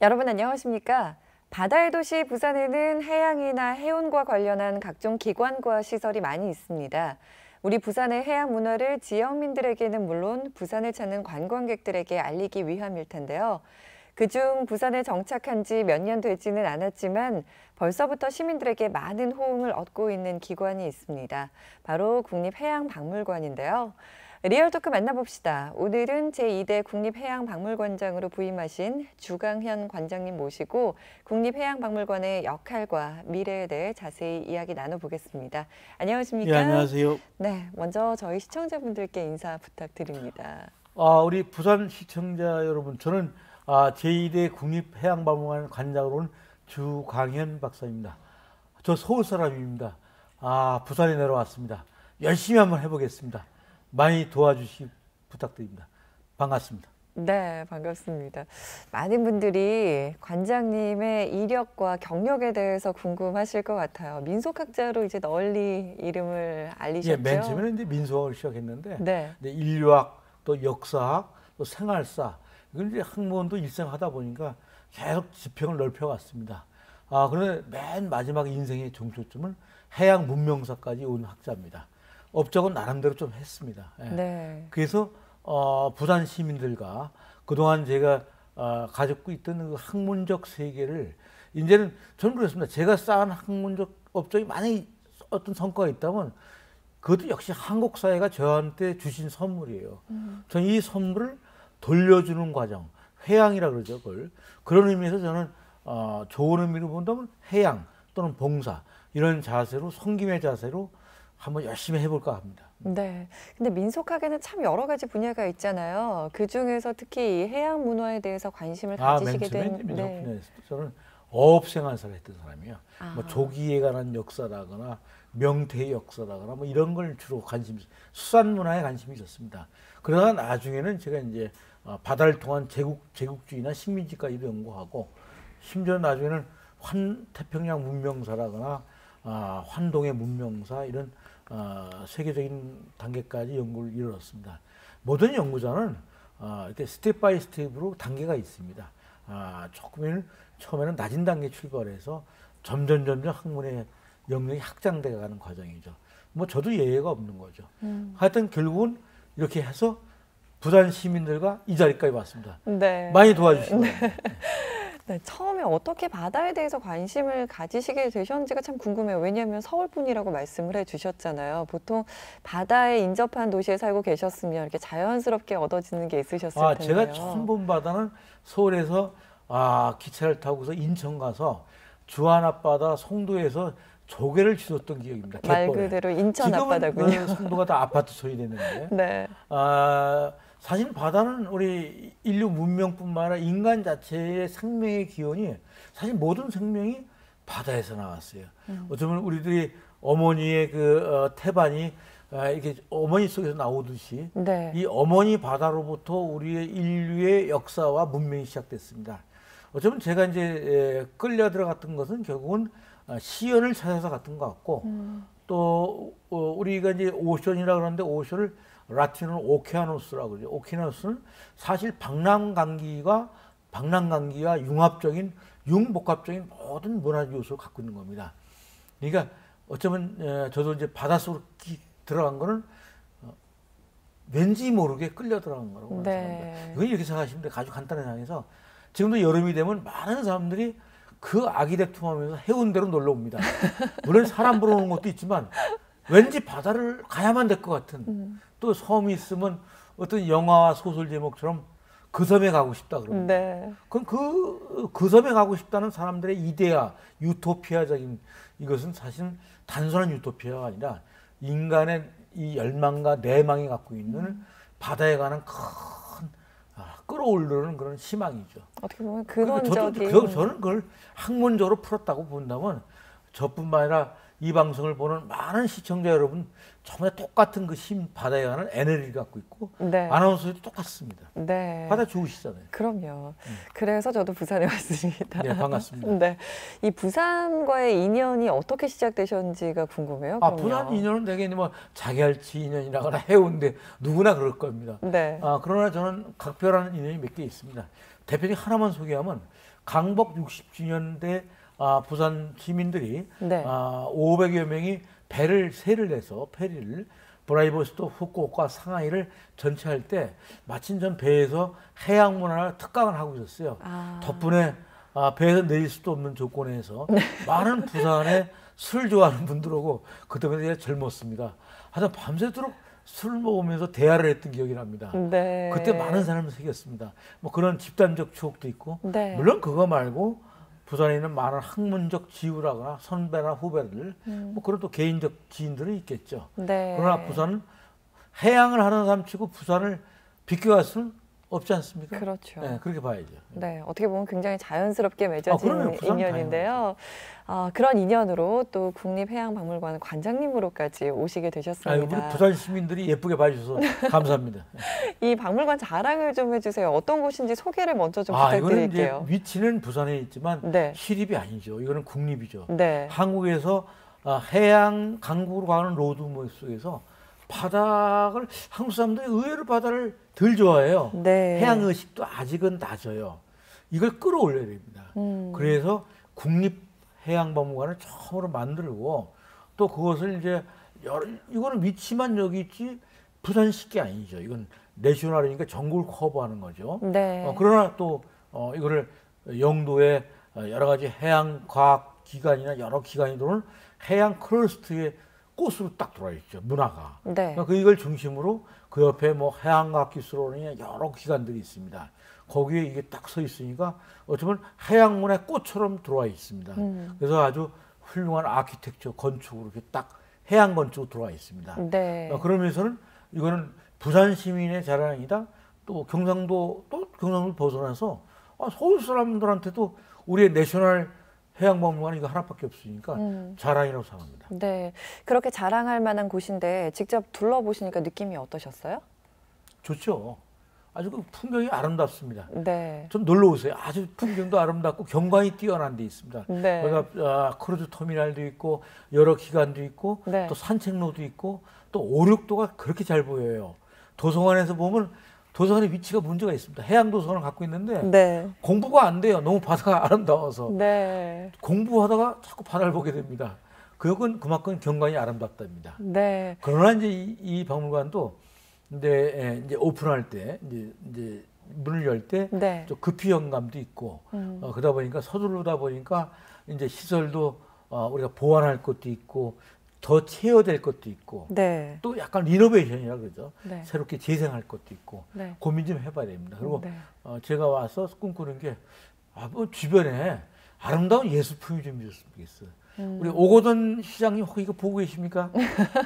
여러분 안녕하십니까? 바다의 도시 부산에는 해양이나 해운과 관련한 각종 기관과 시설이 많이 있습니다. 우리 부산의 해양 문화를 지역민들에게는 물론 부산을 찾는 관광객들에게 알리기 위함일 텐데요. 그중 부산에 정착한 지 몇 년 되지는 않았지만 벌써부터 시민들에게 많은 호응을 얻고 있는 기관이 있습니다. 바로 국립해양박물관인데요. 리얼토크 만나봅시다. 오늘은 제2대 국립해양박물관장으로 부임하신 주강현 관장님 모시고 국립해양박물관의 역할과 미래에 대해 자세히 이야기 나눠보겠습니다. 안녕하십니까? 예, 안녕하세요. 네, 먼저 저희 시청자분들께 인사 부탁드립니다. 우리 부산 시청자 여러분, 저는 제2대 국립해양박물관 관장으로 온 주강현 박사입니다. 저 서울 사람입니다. 부산에 내려왔습니다. 열심히 한번 해보겠습니다. 많이 도와주시 부탁드립니다. 반갑습니다. 네, 반갑습니다. 많은 분들이 관장님의 이력과 경력에 대해서 궁금하실 것 같아요. 민속학자로 이제 널리 이름을 알리셨죠? 예, 맨 처음에는 이제 민속학을 시작했는데, 네. 인류학, 또 역사학, 또 생활사, 이걸 이제 학문도 일생하다 보니까 계속 지평을 넓혀갔습니다. 그런데 맨 마지막 인생의 종초점은 해양 문명사까지 온 학자입니다. 업적은 나름대로 좀 했습니다. 예. 네. 그래서 부산 시민들과 그동안 제가 가지고 있던 그 학문적 세계를 이제는 저는 그렇습니다. 제가 쌓은 학문적 업적이 많이 어떤 성과가 있다면 그것도 역시 한국 사회가 저한테 주신 선물이에요. 저는 이 선물을 돌려주는 과정, 회양이라 그러죠. 그런 의미에서 저는 좋은 의미로 본다면 해양 또는 봉사 이런 자세로 섬김의 자세로 한번 열심히 해볼까 합니다. 네. 근데 민속학에는 참 여러 가지 분야가 있잖아요. 그 중에서 특히 이 해양 문화에 대해서 관심을 가지시게 된. 민속 분야에서 저는 어업생활사를 했던 사람이에요. 뭐 조기에 관한 역사라거나 명태의 역사라거나 뭐 이런 걸 주로 수산 문화에 관심이 있었습니다. 그러다가 나중에는 제가 이제 바다를 통한 제국주의나 식민지까지 연구하고 심지어 나중에는 환태평양 문명사라거나 환동의 문명사 이런 세계적인 단계까지 연구를 이루었습니다. 모든 연구자는 이렇게 스텝 바이 스텝으로 단계가 있습니다. 처음에는 낮은 단계 출발해서 점점 학문의 영역이 확장돼 가는 과정이죠. 뭐 저도 예외가 없는 거죠. 하여튼 결국은 이렇게 해서 부산 시민들과 이 자리까지 왔습니다. 네. 많이 도와주시고요. 네, 처음에 어떻게 바다에 대해서 관심을 가지시게 되셨는지가 참 궁금해요. 왜냐하면 서울 분이라고 말씀을 해주셨잖아요. 보통 바다에 인접한 도시에 살고 계셨으면 이렇게 자연스럽게 얻어지는 게 있으셨을 텐데요. 제가 처음 본 바다는 서울에서 기차를 타고서 인천 가서 주안 앞바다 송도에서 조개를 주웠던 기억입니다. 말 그대로 인천 앞바다군요. 지금은 송도가 다 아파트 소리 됐는데. 네. 사실 바다는 우리 인류 문명뿐만 아니라 인간 자체의 생명의 기원이 사실 모든 생명이 바다에서 나왔어요. 어쩌면 우리들이 어머니의 태반이 이렇게 어머니 속에서 나오듯이 네. 이 어머니 바다로부터 우리의 인류의 역사와 문명이 시작됐습니다. 어쩌면 제가 이제 끌려 들어갔던 것은 결국은 시연을 찾아서 갔던 것 같고 또 우리가 이제 오션이라 그러는데 오션을 라틴어는 오케아노스라고 그러죠. 오케아노스는 사실 방랑강기와 융합적인 모든 문화 요소를 갖고 있는 겁니다. 그러니까 어쩌면 저도 이제 바닷속으로 들어간 거는 왠지 모르게 끌려 들어간 거라고 생각합니다. 이건 이렇게 생각하시면 돼요. 아주 간단한 상황에서 지금도 여름이 되면 많은 사람들이 그 아기대tum하면서 해운대로 놀러 옵니다. 물론 사람 보러 오는 것도 있지만 왠지 바다를 가야만 될 것 같은 또 섬이 있으면 어떤 영화와 소설 제목처럼 그 섬에 가고 싶다 그러면 그럼 그 섬에 가고 싶다는 사람들의 이데아, 유토피아적인 이것은 사실 단순한 유토피아가 아니라 인간의 이 열망과 내망이 갖고 있는 바다에 관한 큰 끌어올리는 그런 희망이죠. 어떻게 보면 근원적인. 저는 그걸 학문적으로 풀었다고 본다면 저뿐만 아니라 이 방송을 보는 많은 시청자 여러분 정말 똑같은 그 바다에 관한 에너지를 갖고 있고 아나운서도 똑같습니다. 네. 바다 좋으시잖아요. 그럼요. 그래서 저도 부산에 왔습니다. 네, 반갑습니다. 네, 이 부산과의 인연이 어떻게 시작되셨는지가 궁금해요. 부산 인연은 되게 뭐 자결치 인연이라거나 해운대 누구나 그럴 겁니다. 네. 그러나 저는 각별한 인연이 몇 개 있습니다. 대표적인 하나만 소개하면 강복 60주년 때 부산 시민들이 네. 500여 명이 세를 내서 페리를 브라이버스토, 후쿠오카, 상하이를 전체할 때 마침 전 배에서 해양 문화를 특강을 하고 있었어요. 덕분에 배에서 내릴 수도 없는 조건에서 많은 부산에 술 좋아하는 분들하고 그때는 제가 젊었습니다. 하여튼 밤새도록 술 먹으면서 대화를 했던 기억이 납니다. 네. 그때 많은 사람을 새겼습니다. 뭐 그런 집단적 추억도 있고 네. 물론 그거 말고 부산에 있는 많은 학문적 지우라거나 선배나 후배들 뭐 그런 또 개인적 지인들은 있겠죠. 네. 그러나 부산은 해양을 하는 사람 치고 부산을 비껴갈 수는 없지 않습니까? 그렇죠. 네, 그렇게 봐야죠. 네, 어떻게 보면 굉장히 자연스럽게 맺어진 그럼요. 부산 인연인데요. 그런 인연으로 또 국립해양박물관 관장님으로까지 오시게 되셨습니다. 우리 부산 시민들이 예쁘게 봐주셔서 감사합니다. 이 박물관 자랑을 좀 해주세요. 어떤 곳인지 소개를 먼저 좀 이거는 부탁드릴게요. 이제 위치는 부산에 있지만 네. 시립이 아니죠. 이거는 국립이죠. 네. 한국에서 해양 강국으로 가는 로드물 속에서 바닥을 한국 사람들이 의외로 바다를 덜 좋아해요. 네. 해양 의식도 아직은 낮아요. 이걸 끌어올려야 됩니다. 그래서 국립해양박물관을 처음으로 만들고 또 그것을 이제 이거는 위치만 여기 있지 부산식이 아니죠. 이건 내셔널이니까 전국을 커버하는 거죠. 네. 그러나 또 이거를 영도에 여러 가지 해양 과학 기관이나 여러 기관이 들어오는 해양 클러스터의 꽃으로 딱 들어와 있죠. 문화가. 네. 그러니까 이걸 중심으로 그 옆에 뭐 해양과학기술원이나 여러 기관들이 있습니다. 거기에 이게 딱 서 있으니까 어쩌면 해양문화의 꽃처럼 들어와 있습니다. 그래서 아주 훌륭한 아키텍처 건축으로 이렇게 딱 해양 건축으로 들어와 있습니다. 네. 그러면서는 이거는 부산 시민의 자랑이다. 또 경상도 벗어나서 서울 사람들한테도 우리의 내셔널 해양박물관 이거 하나밖에 없으니까 자랑이라고 생각합니다. 네, 그렇게 자랑할 만한 곳인데 직접 둘러보시니까 느낌이 어떠셨어요? 좋죠. 아주 그 풍경이 아름답습니다. 네. 좀 놀러 오세요. 아주 풍경도 아름답고 경관이 뛰어난 데 있습니다. 네. 거기가 크루즈 터미널도 있고 여러 기관도 있고 네. 또 산책로도 있고 또 오륙도가 그렇게 잘 보여요. 도서관에서 보면 도서관의 위치가 문제가 있습니다. 해양 도서관을 갖고 있는데 네. 공부가 안 돼요. 너무 바다가 아름다워서. 네. 공부하다가 자꾸 바다를 보게 됩니다. 그건 그만큼 경관이 아름답답니다. 네. 그러나 이제 이 박물관도 이제 오픈할 때 이제 문을 열 때 네. 좀 급히 영감도 있고 그러다 보니까 서두르다 보니까 이제 시설도 우리가 보완할 것도 있고 더 채워될 것도 있고 네. 또 약간 리노베이션이라 그러죠. 네. 새롭게 재생할 것도 있고 네. 고민 좀 해봐야 됩니다. 그리고 네. 제가 와서 꿈꾸는 게 뭐 주변에 아름다운 예술품이 좀 있었으면 좋겠어요. 우리 오거돈 시장님 혹시 이거 보고 계십니까?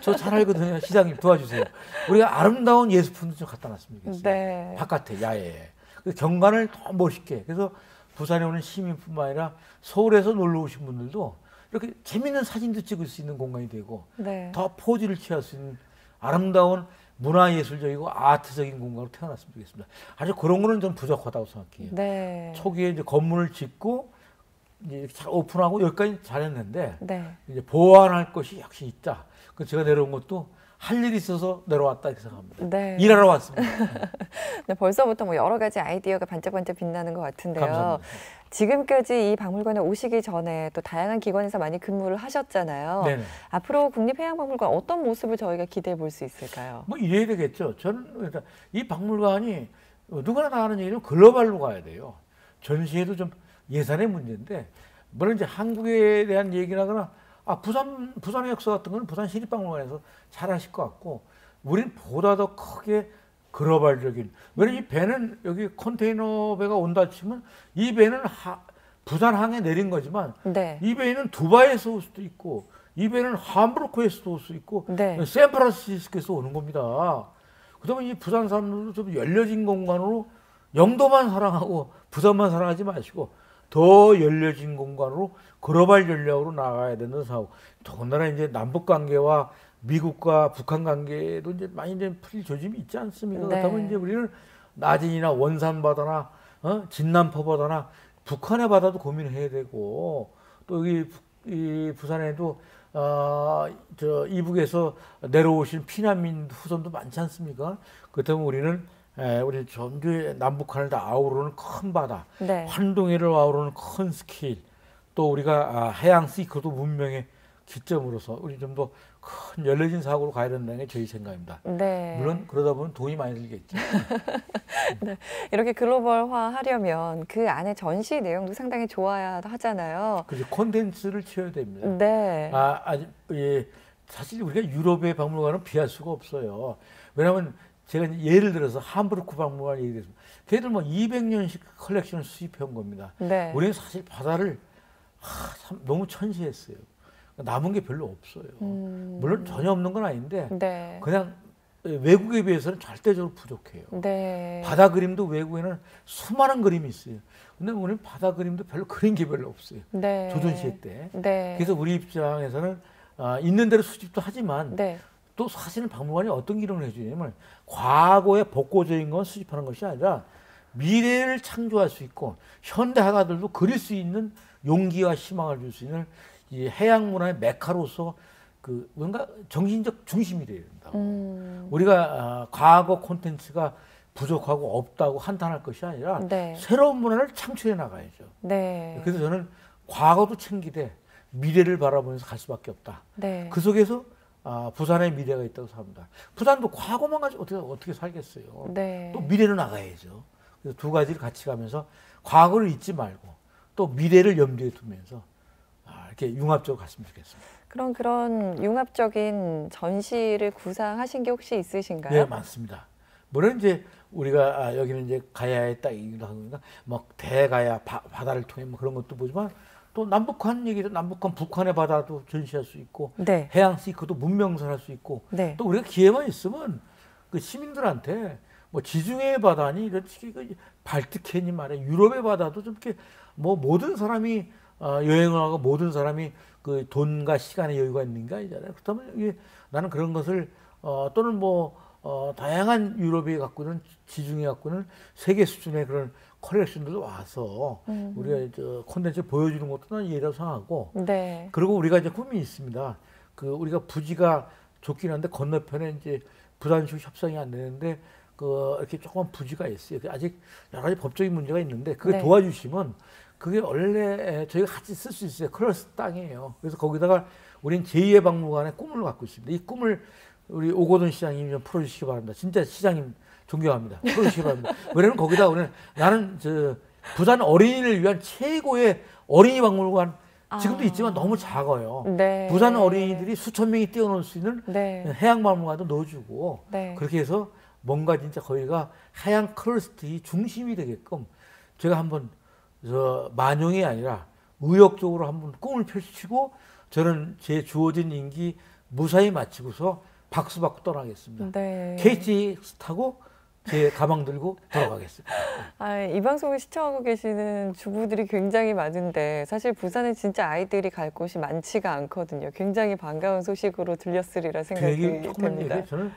저 잘 알거든요. 시장님 도와주세요. 우리가 아름다운 예술품도 좀 갖다 놨으면 좋겠어요. 네. 바깥에 야외에. 그 경관을 더 멋있게. 그래서 부산에 오는 시민뿐만 아니라 서울에서 놀러 오신 분들도 이렇게 재밌는 사진도 찍을 수 있는 공간이 되고 네. 더 포즈를 취할 수 있는 아름다운 문화예술적이고 아트적인 공간으로 태어났으면 좋겠습니다. 아주 그런 거는 좀 부족하다고 생각해요. 네. 초기에 이제 건물을 짓고 이제 잘 오픈하고 여기까지 잘했는데 네. 이제 보완할 것이 역시 있다. 그 제가 내려온 것도 할 일이 있어서 내려왔다 이렇게 생각합니다. 네. 일하러 왔습니다. 네, 벌써부터 뭐 여러 가지 아이디어가 반짝반짝 빛나는 것 같은데요. 감사합니다. 지금까지 이 박물관에 오시기 전에 또 다양한 기관에서 많이 근무를 하셨잖아요. 네네. 앞으로 국립해양박물관 어떤 모습을 저희가 기대해 볼 수 있을까요? 뭐 이래야 되겠죠. 저는 일단 이 박물관이 누구나 다 하는 얘기는 글로벌로 가야 돼요. 전시회도 좀 예산의 문제인데 물론 이제 한국에 대한 얘기라거나 부산의 역사 같은 거는 부산 시립박물관에서 잘 하실 것 같고 우리는 보다 더 크게 글로벌적인 왜냐면 이 배는 여기 컨테이너 배가 온다 치면 이 배는 부산항에 내린 거지만 네. 이 배는 두바이에서 올 수도 있고 이 배는 함부르크에서도 올 수 있고 네. 샌프란시스코에서 오는 겁니다. 그다음에 이 부산 사람들도 좀 열려진 공간으로 영도만 사랑하고 부산만 사랑하지 마시고 더 열려진 공간으로 글로벌 전략으로 나가야 된다는 사고. 더군다나 이제 남북 관계와 미국과 북한 관계도 이제 많이 이제 풀릴 조짐이 있지 않습니까? 네. 그렇다면 이제 우리는 나진이나 원산 바다나 진남포 바다나 북한의 바다도 고민을 해야 되고 또 여기 이 부산에도 저 이북에서 내려오신 피난민 후손도 많지 않습니까? 그렇다면 우리는 우리 전주의 남북한을 다 아우르는 큰 바다, 네. 환동해를 아우르는 큰 스케일, 또 우리가 해양 시커도 문명의 기점으로서 우리 좀 더 큰 열려진 사고로 가야 된다는 게 저희 생각입니다. 네. 물론 그러다 보면 돈이 많이 들겠죠. 네. 이렇게 글로벌화 하려면 그 안에 전시 내용도 상당히 좋아야 하잖아요. 그래서 콘텐츠를 채워야 됩니다. 네. 예, 사실 우리가 유럽의 박물관은 비할 수가 없어요. 왜냐하면 제가 예를 들어서 함부르크 박물관 얘기했습니다. 걔들 뭐 200년씩 컬렉션을 수입해온 겁니다. 네. 우리는 사실 바다를 참 너무 천시했어요. 남은 게 별로 없어요. 물론 전혀 없는 건 아닌데 네. 그냥 외국에 비해서는 절대적으로 부족해요. 네. 바다 그림도 외국에는 수많은 그림이 있어요. 근데 우리는 바다 그림도 별로 그린 게 별로 없어요. 네. 조선시대 때. 네. 그래서 우리 입장에서는 있는 대로 수집도 하지만 네. 또 사실은 박물관이 어떤 기능을 해주냐면 과거의 복고적인 건 수집하는 것이 아니라 미래를 창조할 수 있고 현대 화가들도 그릴 수 있는 용기와 희망을 줄 수 있는 이 해양 문화의 메카로서 그 뭔가 정신적 중심이 돼야 된다고. 우리가 과거 콘텐츠가 부족하고 없다고 한탄할 것이 아니라 네. 새로운 문화를 창출해 나가야죠. 네. 그래서 저는 과거도 챙기되 미래를 바라보면서 갈 수밖에 없다. 네. 그 속에서 부산의 미래가 있다고 생각합니다. 부산도 과거만 가지고 어떻게 살겠어요. 네. 또 미래로 나가야죠. 그래서 두 가지를 같이 가면서 과거를 잊지 말고 또 미래를 염두에 두면서 이렇게 융합적으로 갔으면 좋겠습니다. 그럼 그런 융합적인 전시를 구상하신 게 혹시 있으신가요? 네, 맞습니다. 물론 이제 우리가 여기는 이제 가야의 땅이기도 하니까 뭐 대가야 바다를 통해 뭐 그런 것도 보지만 또 남북한 얘기도 남북한 북한의 바다도 전시할 수 있고 네. 해양 시커도 문명선할 수 있고 네. 또 우리가 기회만 있으면 그 시민들한테 뭐 지중해 바다니 이런 식의 발트해니 말이야 유럽의 바다도 좀 이렇게 뭐 모든 사람이 여행을 하고 모든 사람이 그 돈과 시간의 여유가 있는 게 아니잖아요. 그렇다면 이게 나는 그런 것을 또는 뭐 다양한 유럽이 갖고 있는 지중해 갖고 있는 세계 수준의 그런 컬렉션들도 와서 우리가 저 콘텐츠를 보여주는 것도 난 이해라고 생각하고 네. 그리고 우리가 이제 꿈이 있습니다. 그 우리가 부지가 좋긴 한데 건너편에 이제 부산시 협상이 안 되는데 그 이렇게 조그만 부지가 있어요. 아직 여러 가지 법적인 문제가 있는데 그게 네. 도와주시면 그게 원래 저희가 같이 쓸 수 있어요. 클러스 땅이에요. 그래서 거기다가 우리는 제2의 박물관의 꿈을 갖고 있습니다. 이 꿈을 우리 오거돈 시장님이 좀 풀어주시기 바랍니다. 진짜 시장님 존경합니다. 풀어주시기 바랍니다. 왜냐면 거기다 우리는 나는 저 부산 어린이를 위한 최고의 어린이 박물관 지금도 있지만 너무 작아요. 네. 부산 어린이들이 수천 명이 뛰어놀 수 있는 네. 해양 박물관도 넣어주고 네. 그렇게 해서 뭔가 진짜 거기가 해양 클러스터의 중심이 되게끔 제가 한번 만용이 아니라 의욕적으로 한번 꿈을 펼치고 저는 제 주어진 임기 무사히 마치고서 박수 받고 떠나겠습니다. 네. KTX 타고 제 가방 들고 돌아가겠습니다. 이 방송을 시청하고 계시는 주부들이 굉장히 많은데 사실 부산에 진짜 아이들이 갈 곳이 많지가 않거든요. 굉장히 반가운 소식으로 들렸으리라 그 생각이 얘기 조금만 됩니다. 얘기해.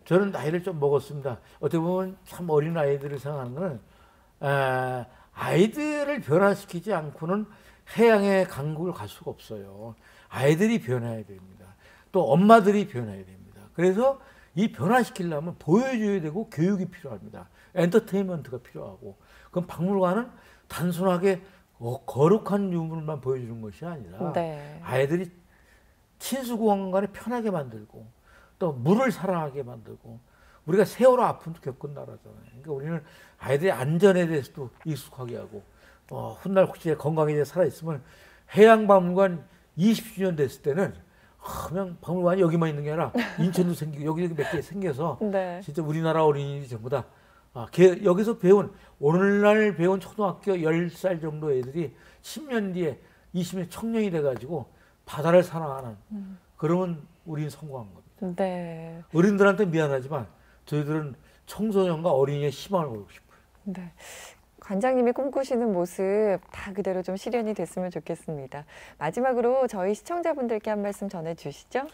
저는 나이를 좀 먹었습니다. 어떻게 보면 참 어린 아이들을 생각하는 건 아이들을 변화시키지 않고는 해양의 강국을 갈 수가 없어요. 아이들이 변해야 됩니다. 또 엄마들이 변해야 됩니다. 그래서 이 변화시키려면 보여줘야 되고 교육이 필요합니다. 엔터테인먼트가 필요하고 그럼 박물관은 단순하게 거룩한 유물만 보여주는 것이 아니라 네. 아이들이 친수공간에 편하게 만들고 또 물을 사랑하게 만들고 우리가 세월호 아픔도 겪은 나라잖아요. 그러니까 우리는 아이들의 안전에 대해서도 익숙하게 하고 훗날 혹시 건강에 살아있으면 해양박물관 20주년 됐을 때는 그냥 박물관이 여기만 있는 게 아니라 인천도 생기고 여기 몇 개 생겨서 네. 진짜 우리나라 어린이들이 전부 다 여기서 배운 오늘날 배운 초등학교 10살 정도 애들이 10년 뒤에 20년 청년이 돼가지고 바다를 사랑하는 그러면 우리는 성공한 겁니다. 네. 어린들한테 미안하지만 저희들은 청소년과 어린이의 희망을 보고 싶어요. 네. 관장님이 꿈꾸시는 모습 다 그대로 좀 실현이 됐으면 좋겠습니다. 마지막으로 저희 시청자분들께 한 말씀 전해주시죠.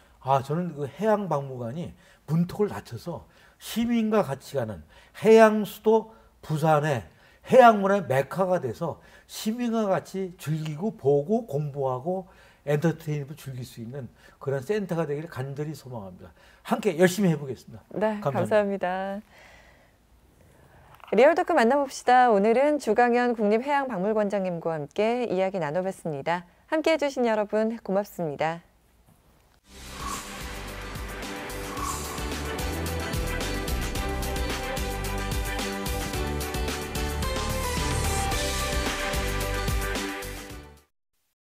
저는 그 해양박물관이 문턱을 닫혀서 시민과 같이 가는 해양 수도 부산의 해양문화의 메카가 돼서 시민과 같이 즐기고 보고 공부하고 엔터테인먼트 즐길 수 있는 그런 센터가 되기를 간절히 소망합니다. 함께 열심히 해보겠습니다. 네, 감사합니다. 감사합니다. 리얼토크 만나봅시다. 오늘은 주강현 국립해양박물관장님과 함께 이야기 나눠봤습니다. 함께해 주신 여러분 고맙습니다.